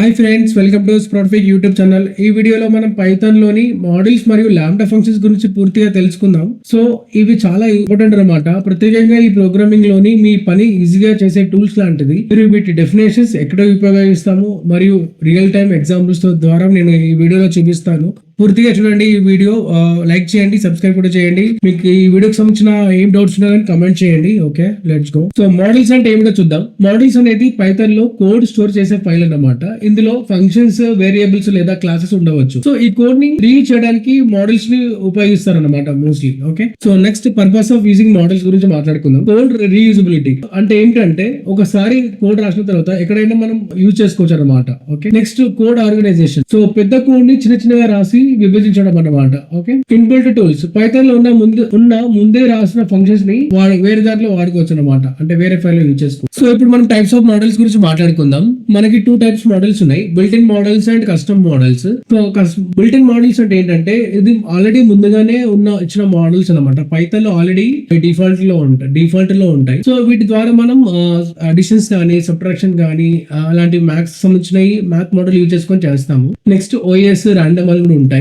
Hi friends, welcome to స్ప్రౌట్ఫిక్ YouTube channel. ఈ వీడియోలో మనం పైథాన్ లోని మోడల్స్ మరియు లాంబ్డా ఫంక్షన్స్ గురించి పూర్తిగా తెలుసుకుందాం. సో ఇవి చాలా ఇంపార్టెంట్ అనమాట. ప్రత్యేకంగా ఈ ప్రోగ్రామింగ్ లోని మీ పని ఈజీగా చేసే టూల్స్ లాంటిది. మీరు వీటి డెఫినేషన్స్ ఎక్కడ ఉపయోగిస్తాము మరియు రియల్ టైమ్ ఎగ్జాంపుల్స్ ద్వారా నేను ఈ వీడియోలో చూపిస్తాను. పూర్తిగా చూడండి. ఈ వీడియో లైక్ చేయండి, సబ్స్క్రైబ్ కూడా చేయండి. మీకు ఈ వీడియోకి సంబంధించిన ఏం డౌట్స్ ఉన్నా కానీ కమెంట్ చేయండి. Okay, let's go. So models అంటే ఏమిటో చూద్దాం. మోడల్స్ అనేది పైథాన్ లో కోడ్ స్టోర్ చేసే ఫైల్ అన్నమాట. ఇందులో ఫంక్షన్స్, వేరియబుల్స్ లేదా క్లాసెస్ ఉండవచ్చు. సో ఈ కోడ్ ని రీడ్ చేయడానికి మోడల్స్ ని ఉపయోగిస్తారు అనమాట mostly. Okay, so next purpose of using models గురించి మాట్లాడుకుందాం. కోడ్ రీయూజబిలిటీ అంటే ఏంటంటే ఒకసారి కోడ్ రాసిన తర్వాత ఎక్కడైనా మనం యూజ్ చేసుకోవచ్చు అనమాట. Okay, next code organisation. So పెద్ద కోడ్ ని చిన్న చిన్నగా రాసి విభజించడం అన్నమాట. Okay, inbuilt tools. పైథాన్ లో ఉన్న ముందే రాసిన ఫంక్షన్స్ ని వేరే దాంట్లో వాడుకోవచ్చు అనమాట. అంటే వేరే ఫైల్ యూజ్ చేసుకోవచ్చు. సో ఇప్పుడు మనం టైప్స్ ఆఫ్ మోడల్స్ గురించి మాట్లాడుకుందాం. మనకి 2 టైప్స్ మోడల్స్ ఉన్నాయి, built in models and custom models. So built in models అంటే ఏంటంటే ఇది ఆల్రెడీ ముందుగానే ఇచ్చిన మోడల్స్ అనమాట. పైథాన్ లో ఆల్రెడీ డిఫాల్ట్ లో ఉంటాయి. సో వీటి ద్వారా మనం అడిషన్స్ కానీ సబ్ట్రాక్షన్ కానీ అలాంటి మ్యాథ్స్ సంబంధించిన మ్యాథ్ మోడల్ యూజ్ చేసుకొని చేస్తాము. నెక్స్ట్ ఓఎస్ ర్యాండమ్ అని కూడా ఉంటాయి.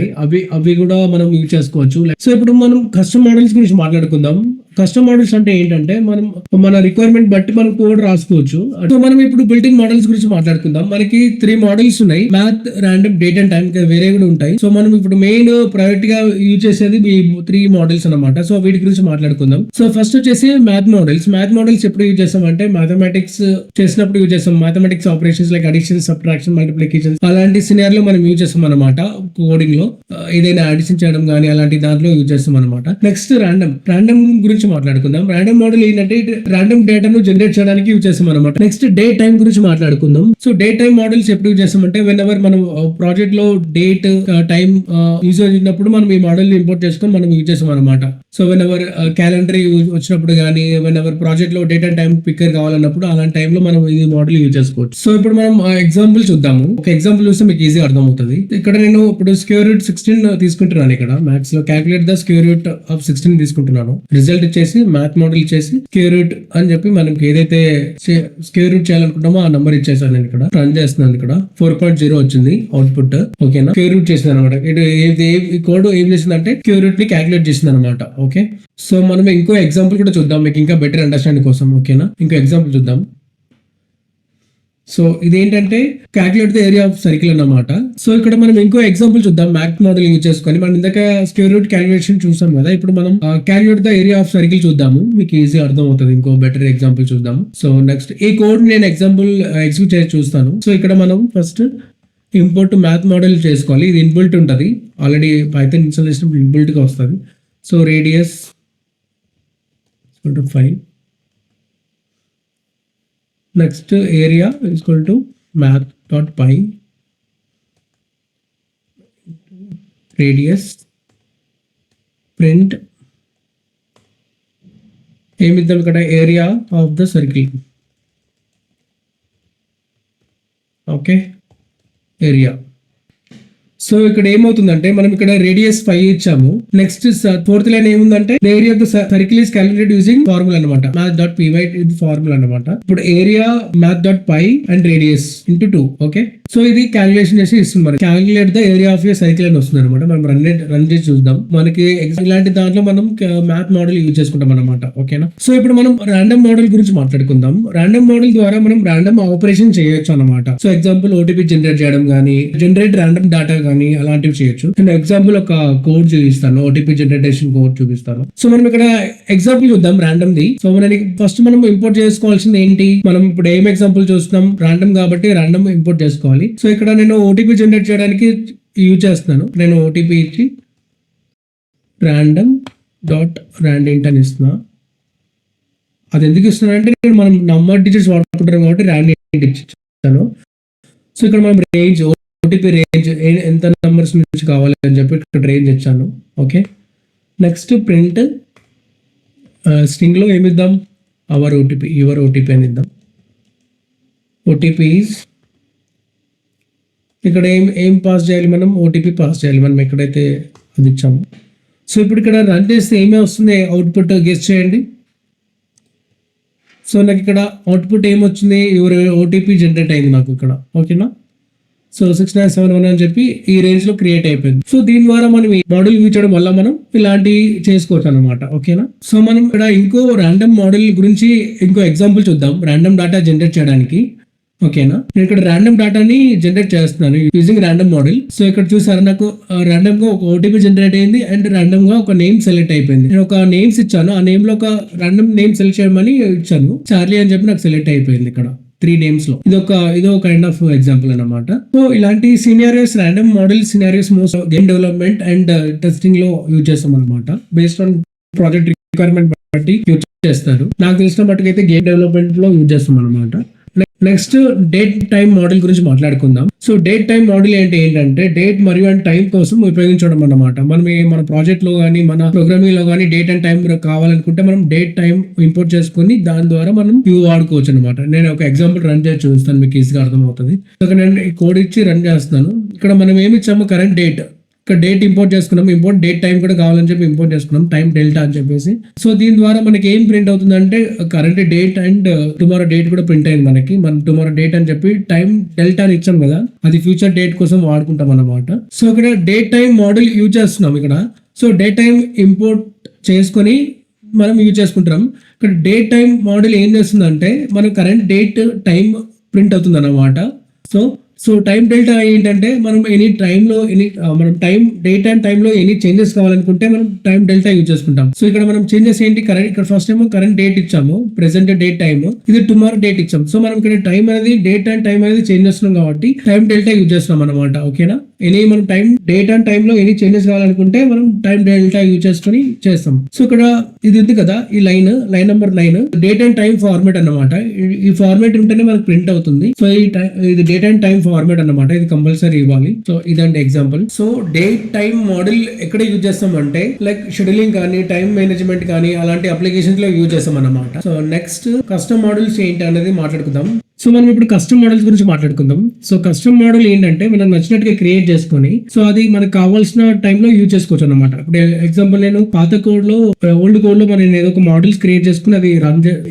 అవి కూడా మనం యూజ్ చేసుకోవచ్చు. సో ఇప్పుడు మనం కస్టమ్ మోడల్స్ గురించి మాట్లాడుకుందాం. కస్టమ్ మోడల్స్ అంటే ఏంటంటే మనం మన రిక్వైర్మెంట్ బట్టి మనం కోడ్ రాసుకోవచ్చు. సో మనం ఇప్పుడు బిల్టింగ్ మోడల్స్ గురించి మాట్లాడుకుందాం. మనకి 3 మోడల్స్ ఉన్నాయి, math, random, date and time. వేరే కూడా ఉంటాయి. సో మనం ఇప్పుడు మెయిన్ ప్రైవేట్ గా యూజ్ చేసేది ఈ 3 మోడల్స్ అనమాట. సో వీటి గురించి మాట్లాడుకుందాం. సో ఫస్ట్ వచ్చేసి మ్యాథ్ మోడల్స్. మ్యాథ్ మోడల్స్ ఎప్పుడు యూజ్ చేస్తాం అంటే మ్యాథమెటిక్స్ చేసినప్పుడు యూజ్ చేస్తాం. Mathematics operations like addition, subtraction, multiplication అలాంటి సినారియోలో మనం యూజ్ చేస్తాం అనమాట. కోడింగ్ లో ఏదైనా అడిషన్ చేయడం కానీ అలాంటి దాంట్లో యూజ్ చేస్తాం అనమాట. నెక్స్ట్ ర్యాండమ్ గురించి మాట్లాడుకుందాం. ర్యాండమ్ మోడల్ ఏంటంటే ర్యాండమ్ డేటాను జనరేట్ చేయడానికి యూజ్ చేస్తాం అనమాట. నెక్స్ట్ డే టైం గురించి మాట్లాడుకుందాం. సో డే టైం మోడల్స్ ఎప్పుడు యూజ్ చేస్తామంటే వెన్ ఎవర్ మనం ప్రాజెక్ట్ లో డేట్ టైం యూజ్ అయినప్పుడు మనం ఈ మోడల్ ని ఇంపోర్ట్ చేసుకొని మనం యూజ్ చేస్తాం అనమాట. సో వెన్ ఎవర్ క్యాలెండర్ వచ్చినప్పుడు కానీ వెన్ ఎవర్ ప్రాజెక్ట్ లో డేట్ అండ్ టైం పిక్కర్ కావాలన్నప్పుడు అలాంటి టైంలో మనం ఈ మోడల్ యూజ్ చేసుకోవచ్చు. సో ఇప్పుడు మనం ఎగ్జాంపుల్ చూద్దాము. ఒక ఎగ్జాంపుల్ చూస్తే మీకు ఈజీ అర్థమవుతుంది. ఇక్కడ నేను ఇప్పుడు స్క్వేర్ రూట్ 16 తీసుకుంటున్నాను. ఇక్కడ మ్యాథ్స్ లో calculate the square root of 16 తీసుకుంటున్నాను. రిజల్ట్ ఇచ్చేసి మ్యాథ్ మోడల్ ఇచ్చేసి స్క్వేర్ రూట్ అని చెప్పి మనకి ఏదైతే స్క్వేర్ రూట్ చేయాలనుకుంటామో ఆ నంబర్ ఇచ్చేసాను. నేను ఇక్కడ రన్ చేస్తున్నాను. ఇక్కడ 4.0 వచ్చింది అవుట్పుట్. ఓకేనా, స్క్వేర్ రూట్ చేసింది అనమాట. ఈ కోడ్ ఏం చేసిందంటే స్క్వేర్ రూట్ ని క్యాలిక్యులేట్ చేసింది అనమాట. ఓకే, సో మనం ఇంకో ఎగ్జాంపుల్ కూడా చూద్దాం మీకు ఇంకా బెటర్ అండర్స్టాండింగ్ కోసం. ఓకేనా, ఇంకో ఎగ్జాంపుల్ చూద్దాం. సో ఇదేంటంటే calculate the area of circle అన్నమాట. సో ఇక్కడ మనం ఇంకో ఎగ్జాంపుల్ చూద్దాం. మ్యాథ్ మోడల్ యూజ్ చేసుకొని మనం ఇందాక స్క్వేర్ రూట్ క్యాలిక్యులేషన్ చూసాం కదా. ఇప్పుడు మనం calculate the area of circle చూద్దాము. మీకు ఈజీ అర్థం అవుతుంది. ఇంకో బెటర్ ఎగ్జాంపుల్ చూద్దాం. సో నెక్స్ట్ ఈ కోడ్ నేను ఎగ్జాంపుల్ ఎగ్జిక్యూట్ చేసి చూస్తాను. సో ఇక్కడ మనం ఫస్ట్ ఇంపోర్ట్ మ్యాథ్ మోడల్ చేసుకోవాలి. ఇది ఇన్బిల్ట్ ఉంటుంది ఆల్రెడీ పైథాన్ ఇన్స్టాల్ చేసినప్పుడు ఇన్బిల్ట్ గా వస్తుంది. So radius 5. Next area is equal to math.py radius print ఏమిద్దాం ఇక్కడ area of the circle. Okay, area. So ఇక్కడ ఏమవుతుందంటే మనం ఇక్కడ రేడియస్ 5 ఇచ్చాము. నెక్స్ట్ 4th లైన్ ఏముందంటే area of the circle is calculated using formula అనమాట. math.py ఇది ఫార్ములా అనమాట. ఇప్పుడు area math.py and radius into 2. Okay, so ఇది క్యాలిక్యులేషన్ చేసి ఇస్తుంది మనకి. Calculate the area of a circle అని వస్తుంది అనమాట. మనం రన్ చేసి చూద్దాం. మనకి ఇలాంటి దాంట్లో మనం మ్యాథ్ మోడల్ యూజ్ చేసుకుంటాం అనమాట. ఓకేనా, సో ఇప్పుడు మనం ర్యాండమ్ మోడల్ గురించి మాట్లాడుకుందాం. ర్యాండమ్ మోడల్ ద్వారా మనం ర్యాండమ్ ఆపరేషన్ చేయొచ్చు అనమాట. సో ఎగ్జాంపుల్ ఓటీపీ జనరేట్ చేయడం కానీ జనరేట్ ర్యాండమ్ డేటా కానీ అలాంటివి చేయొచ్చు. నేను ఎగ్జాంపుల్ ఒక కోడ్ చూపిస్తాను, ఓటీపీ జనరేషన్ కోడ్ చూపిస్తాను. సో మనం ఇక్కడ ఎగ్జాంపుల్ చూద్దాం ర్యాండమ్ ది. సో మనకి ఫస్ట్ మనం ఇంపోర్ట్ చేసుకోవాల్సింది ఏంటి, మనం ఇప్పుడు ఏం ఎగ్జాంపుల్ చూస్తున్నాం ర్యాండమ్ కాబట్టి ర్యాండమ్ ఇంపోర్ట్ చేసుకోవాలి. సో ఇక్కడ నేను ఓటీపీ జనరేట్ చేయడానికి యూజ్ చేస్తున్నాను. నేను ఓటీపీ ఇచ్చి random.randint అని ఇస్తున్నా. అది ఎందుకు ఇస్తున్నాను అంటే నేను మనం నంబర్ డిజిట్స్ వాడుకుంటాం కాబట్టి randint ఇచ్చాను. సో ఇక్కడ మనం రేంజ్ ఓటీపీ రేంజ్ ఎంత నెంబర్స్ నుంచి కావాలి అని చెప్పి ఇక్కడ రేంజ్ ఇచ్చాను. ఓకే, నెక్స్ట్ ప్రింట్ స్ట్రింగ్ లో ఏమిద్దాం, యువర్ ఓటీపీ అని ఇద్దాం. ఓటీపీ ఇక్కడ ఏం పాస్ చేయాలి, మనం ఓటీపీ పాస్ చేయాలి మనం ఎక్కడైతే అది ఇచ్చాము. సో ఇప్పుడు ఇక్కడ రన్ చేస్తే ఏమే వస్తుంది అవుట్పుట్ గెస్ చేయండి. సో నాకు ఇక్కడ అవుట్పుట్ ఏమొచ్చింది, యువర్ ఓటీపీ జనరేట్ అయింది నాకు ఇక్కడ. ఓకేనా, సో 6971 అని చెప్పి ఈ రేంజ్ లో క్రియేట్ అయిపోయింది. సో దీని ద్వారా మనం ఈ మోడల్ యూజ్ చేయడం వల్ల మనం ఇలాంటి చేసుకోవచ్చు అనమాట. ఓకేనా. సో మనం ఇక్కడ ఇంకో ర్యాండమ్ మోడల్ గురించి ఇంకో ఎగ్జాంపుల్ చూద్దాం ర్యాండమ్ డేటా జనరేట్ చేయడానికి. ఓకేనా. నేను ఇక్కడ ర్యాండమ్ డేటాని జనరేట్ చేస్తున్నాను యూజింగ్ ర్యాండమ్ మోడల్. సో ఇక్కడ చూసారా నాకు ర్యాండమ్ గా ఒక ఓటీపీ జనరేట్ అయింది అండ్ ర్యాండమ్ గా ఒక నేమ్ సెలెక్ట్ అయిపోయింది. నేను ఒక నేమ్స్ ఇచ్చాను, ఆ నేమ్ లో ఒక ర్యాండమ్ నేమ్ సెలెక్ట్ చేయమని ఇచ్చాను, చార్లీ అని చెప్పి నాకు సెలెక్ట్ అయిపోయింది ఇక్కడ 3 నేమ్స్ లో. ఇదో కైండ్ ఆఫ్ ఎగ్జాంపుల్ అనమాట. సో ఇలాంటి scenarios random model scenarios most game development and testing లో యూజ్ చేస్తాం అనమాట. బేస్డ్ ఆన్ ప్రాజెక్ట్ రిక్వైర్మెంట్ బట్టి యూజ్ చేస్తారు. నాకు తెలిసిన మట్టుకైతే గేమ్ డెవలప్మెంట్ లో యూజ్ చేస్తాం అనమాట. నెక్స్ట్ డేట్ టైం మోడల్ గురించి మాట్లాడుకుందాం. సో డేట్ టైం మోడల్ ఏంటంటే డేట్ మరియు అండ్ టైం కోసం ఉపయోగించడం అన్నమాట. మనం మన ప్రాజెక్ట్ లో కానీ మన ప్రోగ్రామింగ్ లో కానీ డేట్ అండ్ టైం కావాలనుకుంటే మనం డేట్ టైం ఇంపోర్ట్ చేసుకుని దాని ద్వారా మనం వాడుకోవచ్చు అనమాట. నేను ఒక ఎగ్జాంపుల్ రన్ చేసి చూస్తాను, మీకు ఈజీగా అర్థమవుతుంది. నేను ఈ కోడ్ ఇచ్చి రన్ చేస్తున్నాను. ఇక్కడ మనం ఏమి ఇచ్చాము, కరెంట్ డేట్. ఇక్కడ డేట్ ఇంపోర్ట్ చేసుకున్నాం, ఇంపోర్ట్ డేట్ టైం కూడా కావాలని చెప్పి ఇంపోర్ట్ చేసుకున్నాం, టైం డెల్టా అని చెప్పేసి. సో దీని ద్వారా మనకి ఏం ప్రింట్ అవుతుందంటే current date and tomorrow date కూడా ప్రింట్ అయింది మనకి. మనం టుమారో డేట్ అని చెప్పి టైం డెల్టా అని ఇచ్చాం కదా, అది ఫ్యూచర్ డేట్ కోసం వాడుకుంటాం అన్నమాట. సో ఇక్కడ డేట్ టైం మోడల్ యూజ్ చేస్తున్నాం ఇక్కడ. సో డేట్ టైం ఇంపోర్ట్ చేసుకొని మనం యూజ్ చేసుకుంటాం. ఇక్కడ డేట్ టైం మోడల్ ఏం చేస్తుందంటే మన కరెంట్ డేట్ టైం ప్రింట్ అవుతుంది అన్నమాట. సో టైం డెల్టా ఏంటంటే మనం ఎనీ టైంలో మనం డేట్ అండ్ టైంలో ఎనీ చేంజెస్ కావాలనుకుంటే మనం టైం డెల్టా యూజ్ చేసుకుంటాం. సో ఇక్కడ మనం చేంజెస్ ఏంటి, ఇక్కడ ఫస్ట్ ఏమో కరెంట్ డేట్ ఇచ్చాము, ప్రెసెంట్ డేట్ టైమ్, ఇది టుమారో డేట్ ఇచ్చాం. సో మనం ఇక్కడ టైం అనేది డేట్ అండ్ టైం అనేది చేంజ్ చేస్తున్నాం కాబట్టి టైం డెల్టా యూజ్ చేస్తున్నాం అనమాట. ఓకేనా. మనం డేట్ అండ్ టైంలో ఎనీ చేంజెస్ కావాలనుకుంటే మనం టైం డెల్టా యూజ్ చేసుకుని చేస్తాం. సో ఇక్కడ ఇది ఉంది కదా, ఈ line number 9 date and time format అన్నమాట. ఈ ఫార్మేట్ ఉంటేనే మనకు ప్రింట్ అవుతుంది. సో ఇది డేట్ అండ్ టైం ఫార్మేట్ అన్నమాట, ఇది కంపల్సరీ ఇవ్వాలి. సో ఇదండి example. So date time model ఎక్కడ యూజ్ చేస్తాం అంటే లైక్ షెడ్యూలింగ్ కానీ టైం మేనేజ్మెంట్ కానీ అలాంటి అప్లికేషన్స్ లో యూజ్ చేస్తాం అన్నమాట. సో నెక్స్ట్ కస్టమ్ మోడల్స్ ఏంటి అనేది మాట్లాడుకుందాం. సో మనం ఇప్పుడు కస్టమ్ మోడల్స్ గురించి మాట్లాడుకుందాం. సో కస్టమ్ మోడల్ ఏంటంటే మనం నచ్చినట్టుగా క్రియేట్ చేసుకొని సో అది మనకు కావాల్సిన టైంలో యూజ్ చేసుకోవచ్చు అనమాట. ఇప్పుడు ఎగ్జాంపుల్ నేను పాత కోడ్ లో ఓల్డ్ కోడ్ లో నేను ఏదో ఒక మోడల్స్ క్రియేట్ చేసుకుని అది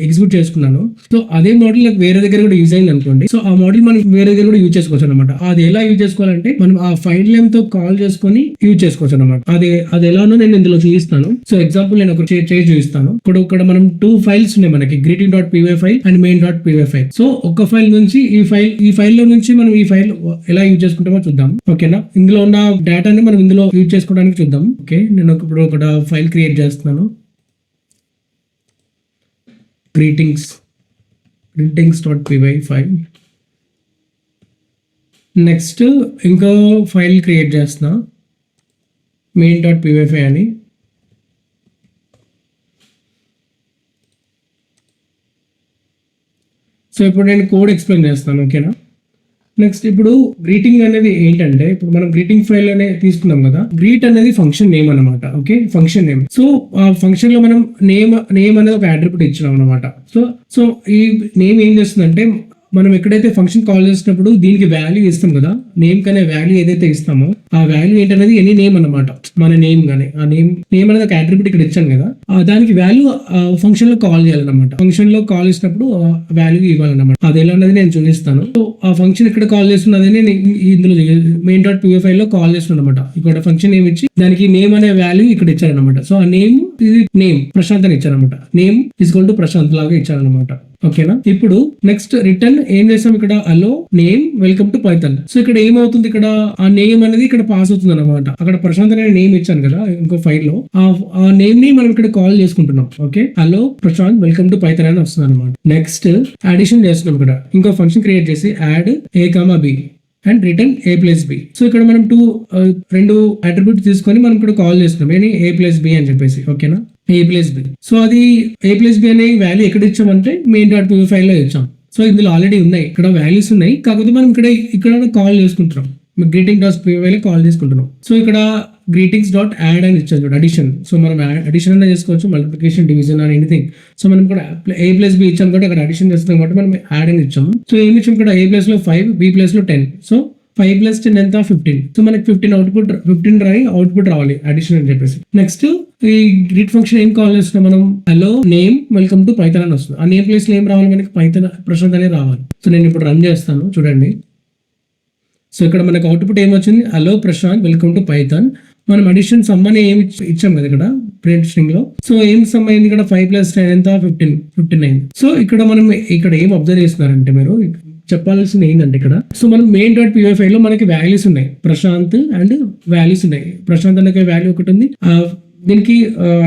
ఎగ్జిక్యూట్ చేసుకున్నాను. సో అదే మోడల్ నాకు వేరే దగ్గర కూడా యూజ్ అయింది అనుకోండి. సో ఆ మోడల్ మనం వేరే దగ్గర కూడా యూజ్ చేసుకోవచ్చు అనమాట. అది ఎలా యూజ్ చేసుకోవాలంటే మనం ఆ ఫైల్ నేమ్ తో కాల్ చేసుకొని యూజ్ చేసుకోవచ్చు అనమాట. అది ఎలానో నేను ఇందులో చూపిస్తాను. సో ఎగ్జాంపుల్ నేను ఒక చేసి చూపిస్తాను. ఇక్కడ మనం 2 ఫైల్స్ ఉన్నాయి మనకి, greeting.py file and main.py file. So ఒక ఫైల్ నుంచి ఈ ఫైల్ లో నుంచి మనం ఈ ఫైల్ ఎలా యూజ్ చేసుకుంటామో చూద్దాం. ఓకేనా. ఇందులో ఉన్న డేటాని మనం ఇందులో యూజ్ చేసుకోవడానికి చూద్దాం. ఓకే, నేను ఇప్పుడు ఒక ఫైల్ క్రియేట్ చేస్తున్నాను, greetings.py ఫైల్. నెక్స్ట్ ఇంకో ఫైల్ క్రియేట్ చేస్తున్నా, main.py ఫైల్ అని. సో ఇప్పుడు నేను కోడ్ ఎక్స్ప్లెయిన్ చేస్తాను. ఓకేనా. నెక్స్ట్ ఇప్పుడు గ్రీటింగ్ అనేది ఏంటంటే ఇప్పుడు మనం గ్రీటింగ్ ఫైల్ అనే తీసుకున్నాం కదా, గ్రీట్ అనేది ఫంక్షన్ నేమ్ అనమాట. Okay, function name. సో ఆ ఫంక్షన్ లో మనం నేమ్ అనేది ఒక అట్రిబ్యూట్ ఇచ్చినాం అనమాట. సో ఈ నేమ్ ఏం చేస్తుందంటే మనం ఎక్కడైతే ఫంక్షన్ కాల్ చేసినప్పుడు దీనికి వాల్యూ ఇస్తాం కదా, నేమ్ కనే వాల్యూ ఏదైతే ఇస్తామో ఆ వాల్యూ ఏంటనేది ఎనీ నేమ్ అనమాట. మన నేమ్ కానీ ఆ నేమ్ అనేది ఒక అట్రిబ్యూట్ ఇక్కడ ఇచ్చాను కదా, దానికి వాల్యూ ఫంక్షన్ లో కాల్ చేయాలన్నమాట. ఫంక్షన్ లో కాల్ చేసినప్పుడు వాల్యూ ఇవ్వాలన్నమాట. అది ఎలా అనేది నేను చూపిస్తాను. సో ఆ ఫంక్షన్ ఇక్కడ కాల్ చేస్తున్నది నేను ఇందులో main.py ఫైల్ లో కాల్ చేస్తున్నాను అనమాట. ఇక్కడ ఫంక్షన్ నేమ్ ఇచ్చి దానికి నేమ్ అనే వాల్యూ ఇక్కడ ఇచ్చారనమాట. సో ఆ నేమ్ ఇది నేమ్ ప్రశాంత్ అని ఇచ్చారనమాట. నేమ్ ఈక్వల్ టు ప్రశాంత్ లాగా ఇచ్చారనమాట. ఓకేనా. ఇప్పుడు నెక్స్ట్ రిటర్న్ ఏం చేస్తాం, ఇక్కడ hello name welcome to Python. So ఇక్కడ ఏమవుతుంది, ఇక్కడ ఆ నేమ్ అనేది ఇక్కడ పాస్ అవుతుంది అనమాట. అక్కడ ప్రశాంత్ అనే నేమ్ ఇచ్చాను కదా ఇంకో ఫైల్ లో, ఆ నేమ్ ని మనం ఇక్కడ కాల్ చేసుకుంటున్నాం. Okay, hello Prashant welcome to Python అని వస్తుంది అనమాట. నెక్స్ట్ అడిషన్ చేస్తున్నాం, ఇక్కడ ఇంకో ఫంక్షన్ క్రియేట్ చేసి add a, b and return a+b. So ఇక్కడ మనం రెండు అట్రిబ్యూట్ తీసుకొని మనం ఇక్కడ కాల్ చేస్తున్నాం a+b అని చెప్పేసి. ఓకేనా, a+b. సో అది a+b అనే వాల్యూ ఎక్కడ ఇచ్చామంటే main.py ఫైల్ లో ఇచ్చాం. సో ఇందులో ఆల్రెడీ ఉన్నాయి, ఇక్కడ వాల్యూస్ ఉన్నాయి, కాకపోతే మనం ఇక్కడ కాల్ చేసుకుంటున్నాం, greeting.py లో కాల్ చేసుకుంటున్నాం. సో ఇక్కడ greetings.add అని ఇచ్చాం చూడండి, అడిషన్. సో మనం అడిషన్ అనే చేసుకోవచ్చు, మల్టిప్లికేషన్, డివిజన్ అని ఎనీథింగ్. సో మనం ఇక్కడ a+b ఇచ్చాం కాబట్టి అక్కడ అడిషన్ చేస్తాం కాబట్టి మనం యాడ్ అని ఇచ్చాము. సో ఏమి ఇచ్చాం ఇక్కడ a ప్లస్ లో 5, b ప్లస్ లో 10. సో 5 + 10 ఎంత 15. సో మనకి 15 అవుట్పుట్ రావాలి అడిషన్ అని చెప్పేసి. నెక్స్ట్ ఈ గ్రీట్ ఫంక్షన్ ఏం కాల్ చేస్తున్నాం మనం, hello name welcome to Python అని వస్తుంది. ఆ నేమ్ ప్లేస్ లో ఏం రావాలి మనకి, పైథాన్ ప్రశాంత్ అనే రావాలి. సో నేను ఇప్పుడు రన్ చేస్తాను చూడండి. సో ఇక్కడ మనకు అవుట్పుట్ ఏమొచ్చింది, hello Prashant welcome to Python. మనం అడిషన్ సమ్ అని ఏమి ఇచ్చాం కదా ఇక్కడ ప్రింట్ స్ట్రింగ్ లో. సో ఏం సమ్ అయింది ఇక్కడ 5+10 ఎంత 59. సో ఇక్కడ మనం ఇక్కడ ఏం అబ్జర్వ్ చేస్తున్నారంటే మీరు చెప్పాల్సింది ఏంటంటే ఇక్కడ, సో మనం మెయిన్ డాట్ పివై ఫైల్ లో మనకి వాల్యూస్ ఉన్నాయి, ప్రశాంత్ అండ్ వాల్యూస్ ఉన్నాయి. ప్రశాంత్ అనే వాల్యూ ఒకటి ఉంది, దీనికి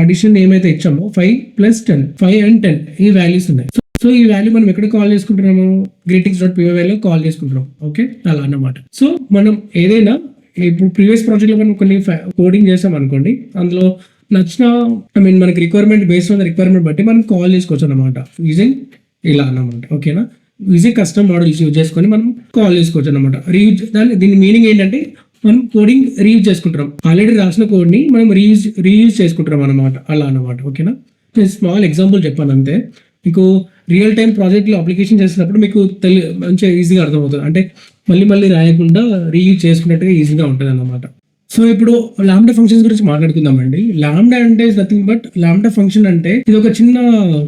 అడిషన్ ఏమైతే ఇచ్చామో 5+10 5 and 10 ఈ వాల్యూస్ ఉన్నాయి. సో ఈ వాల్యూ మనం ఎక్కడ కాల్ చేసుకుంటున్నాము, గ్రీటింగ్స్ డాట్ పివై లో కాల్ చేసుకుంటున్నాం. ఓకే, అలా అన్నమాట. సో మనం ఏదైనా ఇప్పుడు ప్రీవియస్ ప్రాజెక్ట్ లో మనం కొన్ని కోడింగ్ చేసాం అనుకోండి, అందులో నచ్చిన మనకి requirement based on the requirement బట్టి మనం కాల్ చేసుకోవచ్చు అనమాట, యూజింగ్ ఇలా అన్నమాట. ఓకేనా, యూజింగ్ కస్టమ్ మోడల్స్ యూజ్ చేసుకొని మనం కాల్ చేసుకోవచ్చు అనమాట. దీని మీనింగ్ ఏంటంటే మనం కోడింగ్ రీయూజ్ చేసుకుంటాం, ఆల్రెడీ రాసిన కోడ్ ని మనం రీయూజ్ చేసుకుంటాం అనమాట, అలా అనమాట. ఓకేనా, స్మాల్ ఎగ్జాంపుల్ చెప్పాను అంతే. మీకు రియల్ టైం ప్రాజెక్ట్లో అప్లికేషన్ చేసినప్పుడు మీకు మంచిగా ఈజీగా అర్థమవుతుంది, అంటే మళ్ళీ రాయకుండా రీయూజ్ చేసుకున్నట్టుగా ఈజీగా ఉంటుంది అన్నమాట. సో ఇప్పుడు లాంబ్డా ఫంక్షన్స్ గురించి మాట్లాడుకుందామండి. లాంబ్డా అంటే నథింగ్ బట్, లాంబ్డా ఫంక్షన్ అంటే ఇది ఒక చిన్న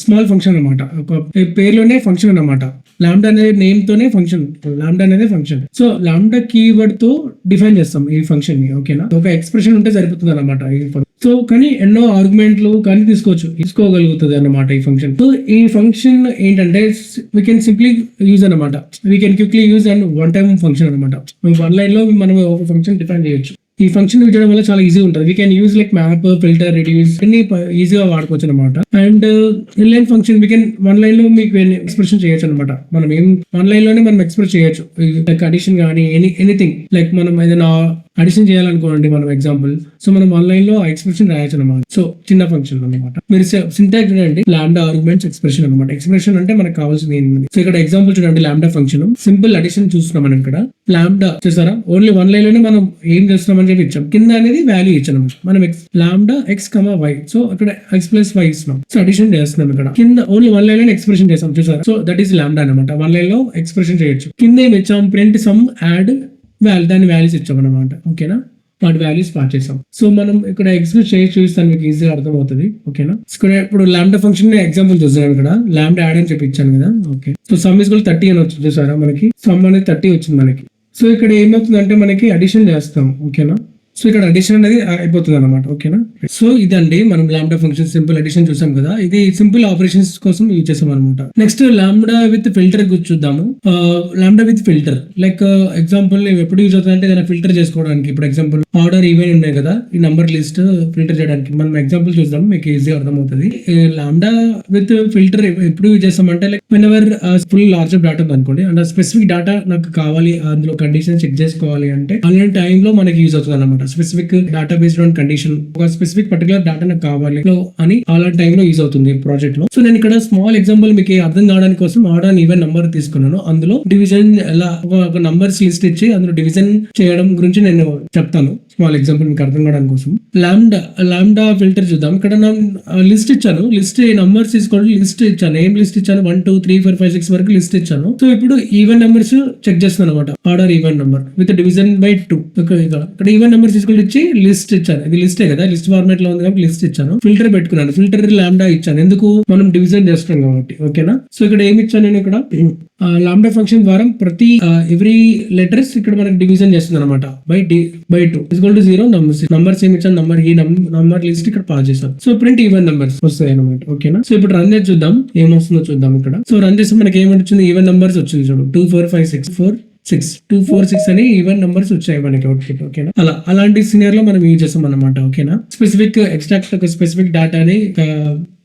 స్మాల్ ఫంక్షన్ అనమాట, ఒక పేరులోనే ఫంక్షన్ అనమాట. లాంబ్డా అనే నేమ్ తోనే ఫంక్షన్, లాంబ్డా అనేది ఫంక్షన్. సో లాంబ్డా కీవర్డ్ తో డిఫైన్ చేస్తాం ఈ ఫంక్షన్ ని. ఓకేనా, ఒక ఎక్స్ప్రెషన్ ఉంటే సరిపోతుంది అనమాట ఈ ఫంక్షన్. సో కానీ ఎన్నో ఆర్గ్యుమెంట్లు కానీ తీసుకోగలుగుతుంది అన్నమాట ఈ ఫంక్షన్. సో ఈ ఫంక్షన్ ఏంటంటే వీ కెన్ సింప్లీ యూజ్ అనమాట, we can quickly use and one time function అనమాట. వన్ లైన్ లో మనం ఒక ఫంక్షన్ డిఫైన్ చేయొచ్చు. ఈ ఫంక్షన్ యూజ్ చేయడం వల్ల చాలా ఈజీ ఉంటుంది. We can use like map, filter, reduce అన్ని ఈజీగా వాడుకోవచ్చు అనమాట. And inline function we can one line లో మీకు ఎక్స్ప్రెషన్ చేయొచ్చు అనమాట. మనం ఏం వన్ లైన్ లోనే మనం ఎక్స్ప్రెస్ చేయొచ్చు, లైక్ అడిషన్ కానీ ఎనీథింగ్. లైక్ మనం ఏదైనా అడిషన్ చేయాలనుకోండి మనం ఎగ్జాంపుల్, సో మనం వన్ లైన్ లో ఎక్స్ప్రెషన్ రాయొచ్చు అనమాట. సో చిన్న ఫంక్షన్ అనమాట. మీరు సింటాక్స్ చూడండి, లాంబ్డా ఆర్గ్యుమెంట్స్ ఎక్స్ప్రెషన్ అనమాట. ఎక్స్ప్రెషన్ అంటే మనకు కావాల్సింది ఏంటి. సో ఇక్కడ ఎగ్జాంపుల్ చూడండి, లాంబ్డా ఫంక్షన్ సింపుల్ అడిషన్ చూస్తున్నాం మనం ఇక్కడ. లాంబ్డా చూసారా, ఓన్లీ వన్ లైన్ లోనే మనం ఏం చేస్తున్నామని చెప్పి ఇచ్చాం, కింద అనేది వాల్యూ ఇచ్చాం మనం లాంబ్డా x, y. సో అక్కడ x+y ఇస్తున్నాం, సో అడిషన్ చేస్తున్నాం. ఇక్కడ కింద ఓన్లీ వన్ లైన్ లో ఎక్స్ప్రెషన్ చేస్తాం చూసారా. సో దట్ ఈస్ లాంబ్డా అనమాట, వన్ లైన్ లో ఎక్స్ప్రెషన్ చేయొచ్చు. కింద ఏమి ఇచ్చాం, ప్రింట్ సమ్ యాడ్ దాని వాల్యూస్ ఇచ్చాం అనమాట. ఓకేనా, వాటి వాల్యూస్ పాస్ చేసాం. సో మనం ఇక్కడ ఎగ్జిక్యూట్ చేసి చూస్తాను, మీకు ఈజీగా అర్థమవుతుంది. ఓకేనా, ఇక్కడ ఇప్పుడు లాంబ్డా ఫంక్షన్ ఎగ్జాంపుల్ చూస్తున్నాం. ఇక్కడ లాంబ్డా యాడ్ అని చెప్పి ఇచ్చాను కదా. ఓకే, సో సమ్ ఈస్ 30 అని వచ్చింది చూసారా, మనకి సమ్ అనేది 30 వచ్చింది మనకి. సో ఇక్కడ ఏమవుతుందంటే మనకి అడిషన్ చేస్తాం. ఓకేనా, సో ఇక్కడ అడిషన్ అనేది అయిపోతుంది అనమాట. ఓకేనా, సో ఇదండి మనం లాంబ్డా ఫంక్షన్ సింపుల్ అడిషన్ చూసాం కదా. ఇది సింపుల్ ఆపరేషన్స్ కోసం యూజ్ చేసాం అనమాట. నెక్స్ట్ లాంబ్డా విత్ ఫిల్టర్ చూద్దాము. Lambda with filter like example ఎప్పుడు యూజ్ అవుతుంది అంటే ఏదైనా ఫిల్టర్ చేసుకోవడానికి. ఇప్పుడు ఎగ్జాంపుల్ ఆర్డర్ ఈవెంట్ ఉన్నాయి కదా, ఈ నంబర్ లిస్ట్ ఫిల్టర్ చేయడానికి మనం ఎగ్జాంపుల్ చూద్దాం, మీకు ఈజీగా అర్థమవుతుంది. లాంబ్డా విత్ ఫిల్టర్ ఎప్పుడు యూజ్ చేస్తామంటే like when ever full larger data ఉంది అనుకోండి, అండ్ స్పెసిఫిక్ డేటా నాకు కావాలి, అందులో కండిషన్ చెక్ చేసుకోవాలి అంటే అలాంటి టైంలో మనకి యూజ్ అవుతుంది అనమాట. Specific data based on condition, ఒక స్పెసిఫిక్ పర్టికులర్ డేటా నాకు కావాలి అని అలాంటి టైంలో యూజ్ అవుతుంది ప్రాజెక్ట్ లో. సో నేను ఇక్కడ స్మాల్ ఎగ్జాంపుల్ మీకు అర్థం కావడానికి కోసం ఆర్డర్ ఈవెన్ నంబర్ తీసుకున్నాను. అందులో డివిజన్ ఎలా ఒక నంబర్స్ లిస్ట్ ఇచ్చి అందులో డివిజన్ చేయడం గురించి నేను చెప్తాను. స్మాల్ ఎగ్జాంపుల్ మీకు అర్థం కావడానికి కోసం. లాంబ్డా ఫిల్టర్ చూద్దాం. ఇక్కడ నేను లిస్ట్ ఇచ్చాను, లిస్ట్ నంబర్స్ తీసుకోండి, లిస్ట్ ఇచ్చాను. ఏం లిస్ట్ ఇచ్చాను, 1 2 3 4 5 6 వరకు లిస్ట్ ఇచ్చాను. సో ఇప్పుడు ఈవెన్ నెంబర్స్ చెక్ చేస్తున్నాను అనమాట. Order even number with division by 2. ఇక్కడ ఈవెన్ నెంబర్స్ తీసుకొని ఇచ్చి లిస్ట్ ఇచ్చాను. ఇది లిస్టే కదా, లిస్ట్ ఫార్మాట్ లో ఉంది కాబట్టి లిస్ట్ ఇచ్చాను. ఫిల్టర్ పెట్టుకున్నాను, ఫిల్టర్ లాంబ్డా ఇచ్చాను. ఎందుకు, మనం డివిజన్ చేస్తున్నాం కాబట్టి. ఓకేనా, సో ఇక్కడ ఏమి ఇచ్చాను నేను, ఇక్కడ లాంబ్డా ఫంక్షన్ ద్వారా ప్రతి ఎవ్రీ లెటర్స్ ఇక్కడ మనకి డివిజన్ చేస్తుంది అనమాట. బై 2 0 నంబర్స్ ఏమి ఇచ్చాను, ఈ నంబర్ లిస్ట్ ఇక్కడ పాస్ చేస్తాను. సో ప్రింట్ ఈవెన్ నంబర్స్ వస్తాయి అనమాట. ఓకేనా, సో ఇప్పుడు రన్ చేసి చూద్దాం ఏమొస్తుందో చూద్దాం. ఇక్కడ సో రన్ చేస్తే మనకి ఏమొచ్చింది, ఈవెన్ నంబర్స్ వచ్చింది చూడు, 2 4 5 6 4 6 2 4 6 అని ఈవెన్ నంబర్స్ వచ్చాయి మనకి అవుట్పుట్. ఓకేనా, అలాంటి సినియర్ లో మనం యూజ్ చేస్తాం అనమాట. ఓకేనా, స్పెసిఫిక్ ఎక్స్ట్రాక్ట్ ఒక స్పెసిఫిక్ డేటాని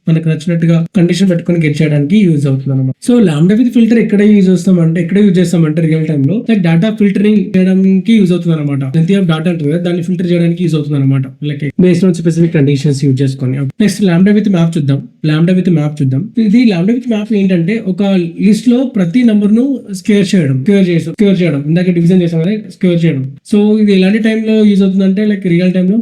మనకు నచ్చినట్టుగా కండిషన్ పెట్టుకొని గెట్ చేయడానికి యూజ్ అవుతుంది అనమాట. సో లాంబ్డా విత్ ఫిల్టర్ ఎక్కడ యూజ్ చేస్తామంటే రియల్ టైమ్ లో లైక్ డేటా ఫిల్టరింగ్ చేయడానికి యూజ్ అవుతుంది అనమాట. లెంత్ ఆఫ్ డేటా ఉంటుంది కదా, దాన్ని ఫిల్టర్ చేయడానికి యూజ్ అవుతుంది అనమాట, like based on specific conditions use చేసుకొని. నెక్స్ట్ లాంబ్డా విత్ మ్యాప్ చూద్దాం. ఇది లాంబ్డా విత్ మ్యాప్ ఏంటంటే ఒక లిస్ట్ లో ప్రతి నంబర్ ను స్క్వేర్ చేయడం ఇందాక డివిజన్ చేసాం కదా, స్క్వేర్ చేయడం. సో ఇది ఎలాంటి టైంలో యూజ్ అవుతుంది అంటే లైక్ రియల్ టైమ్ లో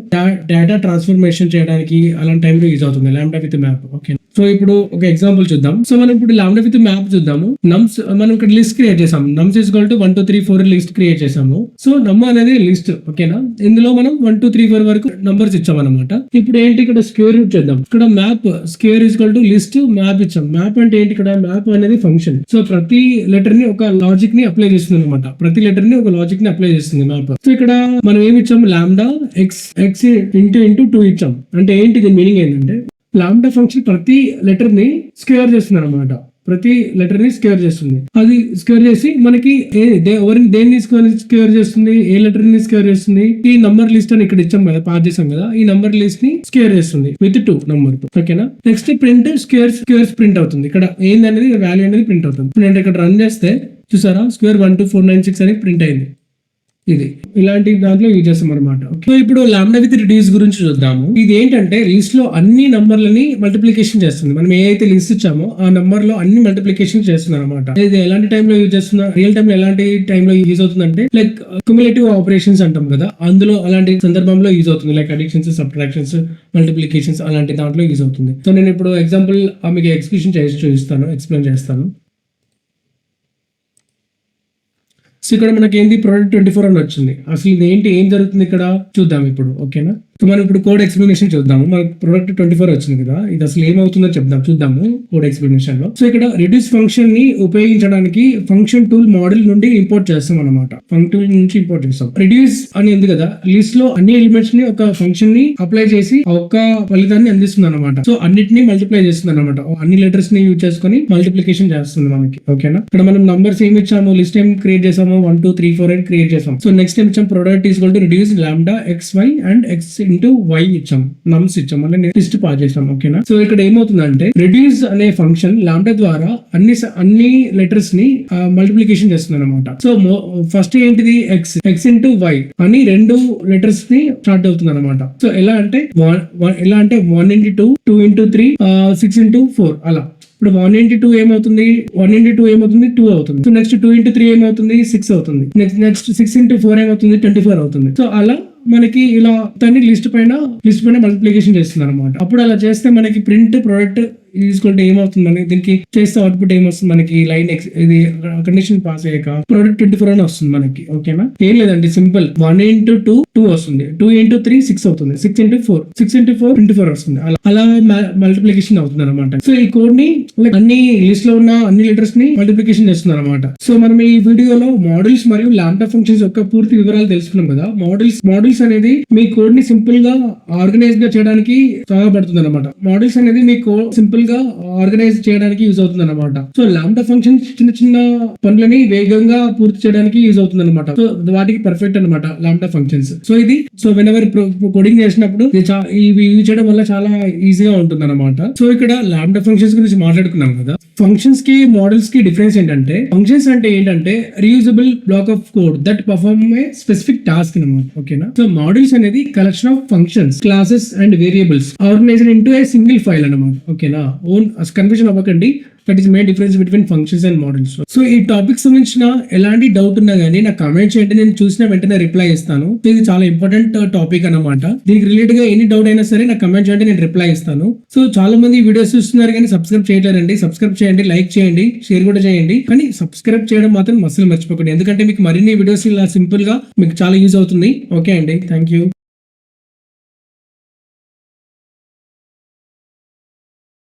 డేటా ట్రాన్స్ఫర్మేషన్ చేయడానికి అలాంటి టైంలో యూజ్ అవుతుంది lambda with map. Okay. So ఇప్పుడు ఒక ఎగ్జాంపుల్ చూద్దాం. సో మనం ఇప్పుడు లాంబ్డా విత్ మ్యాప్ చూద్దాము. నమ్స్ మనం ఇక్కడ లిస్ట్ క్రియేట్ చేసాము. నమ్స్ is equal to 1 2 3 4 list create చేసాము. సో నమ్ అనేది లిస్ట్, ఓకేనా. ఇందులో మనం 1 2 3 4 వరకు నంబర్స్ ఇచ్చామన్నమాట. ఇప్పుడు ఏంటి ఇక్కడ స్క్వేర్ రూట్ చేద్దాం. ఇక్కడ map square is equal to list map ఇచ్చాం. మ్యాప్ అంటే ఏంటి, ఇక్కడ మ్యాప్ అనేది ఫంక్షన్. సో ప్రతి లెటర్ ని ఒక లాజిక్ ని అప్లై చేస్తుంది అనమాట. ప్రతి లెటర్ ని ఒక లాజిక్ ని అప్లై చేస్తుంది మ్యాప్. సో ఇక్కడ మనం ఏమి ఇచ్చాము, లాంబ్డా ఎక్స్ ఇంటూ 2 ఇచ్చాం. అంటే ఏంటి దీని మీనింగ్ ఏంటంటే లాంబ్డా ఫంక్షన్ ప్రతి లెటర్ ని స్క్వేర్ చేస్తుంది అనమాట. ప్రతి లెటర్ ని స్క్వేర్ చేస్తుంది. అది స్క్వేర్ చేసి మనకి దేన్ని స్క్వేర్ చేస్తుంది, ఏ లెటర్ ని స్క్వేర్ చేస్తుంది, ఈ నంబర్ లిస్ట్ అని ఇక్కడ ఇచ్చాం కదా, పాస్ చేసాం కదా, ఈ నంబర్ లిస్ట్ ని స్క్వేర్ చేస్తుంది విత్ 2 నంబర్ తో, ఓకేనా. నెక్స్ట్ ప్రింట్ స్క్వేర్స్ ప్రింట్ అవుతుంది. ఇక్కడ ఏందనేది వాల్యూ అనేది ప్రింట్ అవుతుంది. నేను ఇక్కడ రన్ చేస్తే చూసారా, స్క్వేర్ 1 2 4 9 6 అని ప్రింట్ అయింది. ఇది ఇలాంటి దాంట్లో యూజ్ చేస్తాం అనమాట. సో ఇప్పుడు లాంబ్డా విత్ రిడ్యూస్ గురించి చూద్దాము. ఇది ఏంటంటే లిస్ట్ లో అన్ని నంబర్లని మల్టిప్లికేషన్ చేస్తుంది. మనం ఏదైతే లిస్ట్ ఇచ్చామో ఆ నంబర్ లో అన్ని మల్టిప్లికేషన్ చేస్తుంది అనమాట. ఇది ఎలాంటి టైంలో యూజ్ చేస్తున్నా, రియల్ టైమ్ లో ఎలాంటి టైంలో యూజ్ అవుతుందంటే లైక్ క్యుములేటివ్ ఆపరేషన్స్ అంటాం కదా, అందులో అలాంటి సందర్భంలో యూజ్ అవుతుంది. లైక్ అడిషన్స్, సబ్ట్రాక్షన్స్, మల్టిప్లికేషన్స్ అలాంటి దాంట్లో యూజ్ అవుతుంది. సో నేను ఇప్పుడు ఎగ్జాంపుల్ మీకు ఎగ్జిక్యూషన్ చేసి చూపిస్తాను, ఎక్స్ప్లెయిన్ చేస్తాను. సో ఇక్కడ మనకి ఏంది ప్రోడక్ట్ 24 అని వచ్చింది. అసలు ఇది ఏంటి, ఏం జరుగుతుంది ఇక్కడ చూద్దాం ఇప్పుడు, ఓకేనా. సో మనం ఇప్పుడు కోడ్ ఎక్స్ప్లెనేషన్ చూద్దాము. మనకు ప్రోడక్ట్ 24 వచ్చింది కదా, ఇది అసలు ఏమవుతుందో చూద్దాము కోడ్ ఎక్స్ప్లెనేషన్ లో. సో ఇక్కడ రిడ్యూస్ ఫంక్షన్ ని ఉపయోగించడానికి ఫంక్షన్ టూల్ మోడల్ నుండి ఇంపోర్ట్ చేస్తాం అనమాట. ఫంక్షన్ టూల్ నుంచి ఇంపోర్ట్ చేస్తాం. రిడ్యూస్ అని ఉంది కదా, లిస్ట్ లో అన్ని ఎలిమెంట్స్ ని ఒక ఫంక్షన్ ని అప్లై చేసి ఒక ఫలితాన్ని అందిస్తుంది అనమాట. సో అన్నిటిని మల్టిప్లై చేస్తుంది అనమాట. అన్ని లెటర్స్ ని యూజ్ చేసుకుని మల్టిప్లికేషన్ చేస్తుంది మనకి, ఓకేనా. ఇక్కడ మనం నంబర్స్ ఏమి ఇచ్చాము, లిస్ట్ ఏం క్రియేట్ చేసాము, 1 2 3 4 అని క్రియేట్ చేసాం. సో నెక్స్ట్ ఏం ఇచ్చాం, product is equal to reduce lambda xy and x into y ఇచ్చాం, నమ్స్ ఇచ్చాం, మళ్ళీ లిస్ట్ పాస్ చేసాం, ఓకేనా. సో ఇక్కడ ఏమవుతుందంటే రిడ్యూస్ అనే ఫంక్షన్ లాంబ్డా ద్వారా అన్ని లెటర్స్ ని మల్టిప్లికేషన్ చేస్తుంది అనమాట. సో ఫస్ట్ ఏంటిది x ఇంటూ y అని 2 లెటర్స్ ని స్టార్ట్ అవుతుంది అనమాట. సో ఎలా అంటే 1 ఇంటూ 2, 2 ఇంటూ 3, 6 ఇంటూ 4 అలా. ఇప్పుడు 1 ఇంటూ 2 ఏమవుతుంది, 1 ఇంటూ 2 ఏమవుతుంది, 2 అవుతుంది. సో నెక్స్ట్ 2 ఇంటూ 3 ఏమవుతుంది, 6 అవుతుంది. నెక్స్ట్ 6 ఇంటూ 4 ఏమవుతుంది, 24 అవుతుంది. సో అలా మనకి ఇలా దాన్ని లిస్ట్ పైన మల్టిప్లికేషన్ చేస్తుంది అనమాట. అప్పుడు అలా చేస్తే మనకి ప్రింట్ ప్రోడక్ట్ ఈజ్వల్ టు ఏమవుతుంది, మనకి దీనికి చేస్తే అవుట్పుట్ ఏమొస్తుంది, మనకి లైన్ ఇది కండిషన్ పాస్ అయ్యాక ప్రోడక్ట్ 24 అని వస్తుంది మనకి, ఓకేనా. ఏం లేదండి, సింపుల్ 1 ఇంటూ 2 2 వస్తుంది, 2 ఇంటూ 3 6 అవుతుంది, 6 ఇంటూ 4 24 వస్తుంది. అలా మల్టిప్లికేషన్ అవుతుంది అనమాట. సో ఈ కోడ్ ని అన్ని లిస్ట్ లో ఉన్న అన్ని లెటర్స్ ని మల్టిప్లికేషన్ చేస్తుంది అనమాట. సో మనం ఈ వీడియోలో మోడల్స్ మరియు లాంబ్డా ఫంక్షన్స్ యొక్క పూర్తి వివరాలు తెలుసుకున్నాం కదా. మోడల్స్ అనేది మీ కోడ్ ని సింపుల్ గా ఆర్గనైజ్ గా చేయడానికి సహాయపడుతుంది అనమాట. మోడల్స్ అనేది మీ కోడ్ సింపుల్ గా ఆర్గనైజ్ చేయడానికి యూజ్ అవుతుంది అనమాట. సో లాంబ్డా ఫంక్షన్ చిన్న పనులని వేగంగా పూర్తి చేయడానికి యూజ్ అవుతుంది అనమాట. సో వాటికి పర్ఫెక్ట్ అనమాట lambda functions. So when ever coding చేసినప్పుడు ఇవి యూజ్ చేయడం వల్ల చాలా ఈజీగా ఉంటుంది అనమాట. సో ఇక్కడ లాంబ్డా ఫంక్షన్స్ గురించి మాట్లాడుకున్నాం కదా. ఫంక్షన్స్ కి మోడల్స్ కి డిఫరెన్స్ ఏంటంటే, ఫంక్షన్స్ అంటే ఏంటంటే reusable black of code that perform A specific task అనమాట, ఓకేనా. సో మోడల్స్ అనేది collection of functions, classes and variables organised into a single file అనమాట, ఓకేనా. కన్ఫ్యూజన్ అవ్వకండి, that is main difference between functions and models. So ఈ topic సంబంధించిన ఎలాంటి doubt ఉన్నా గానీ నాకు కామెంట్ చేయండి, నేను చూసిన వెంటనే రిప్లై ఇస్తాను. ఇది చాలా ఇంపార్టెంట్ టాపిక్ అనమాట. దీనికి రిలేటెడ్ గా ఎనీ డౌట్ అయినా సరే నాకు కమెంట్ చేయండి, నేను రిప్లై ఇస్తాను. సో చాలా మంది వీడియోస్ చూస్తున్నారు కానీ సబ్స్క్రైబ్ చేయలేరండి. సబ్స్క్రైబ్ చేయండి, లైక్ చేయండి, షేర్ కూడా చేయండి, కానీ సబ్స్క్రైబ్ చేయడం మాత్రం అస్సలు మర్చిపోకండి. ఎందుకంటే మీకు మరిన్ని వీడియోస్ ఇలా సింపుల్ గా మీకు చాలా యూజ్ అవుతుంది. ఓకే అండి, థ్యాంక్ యూ.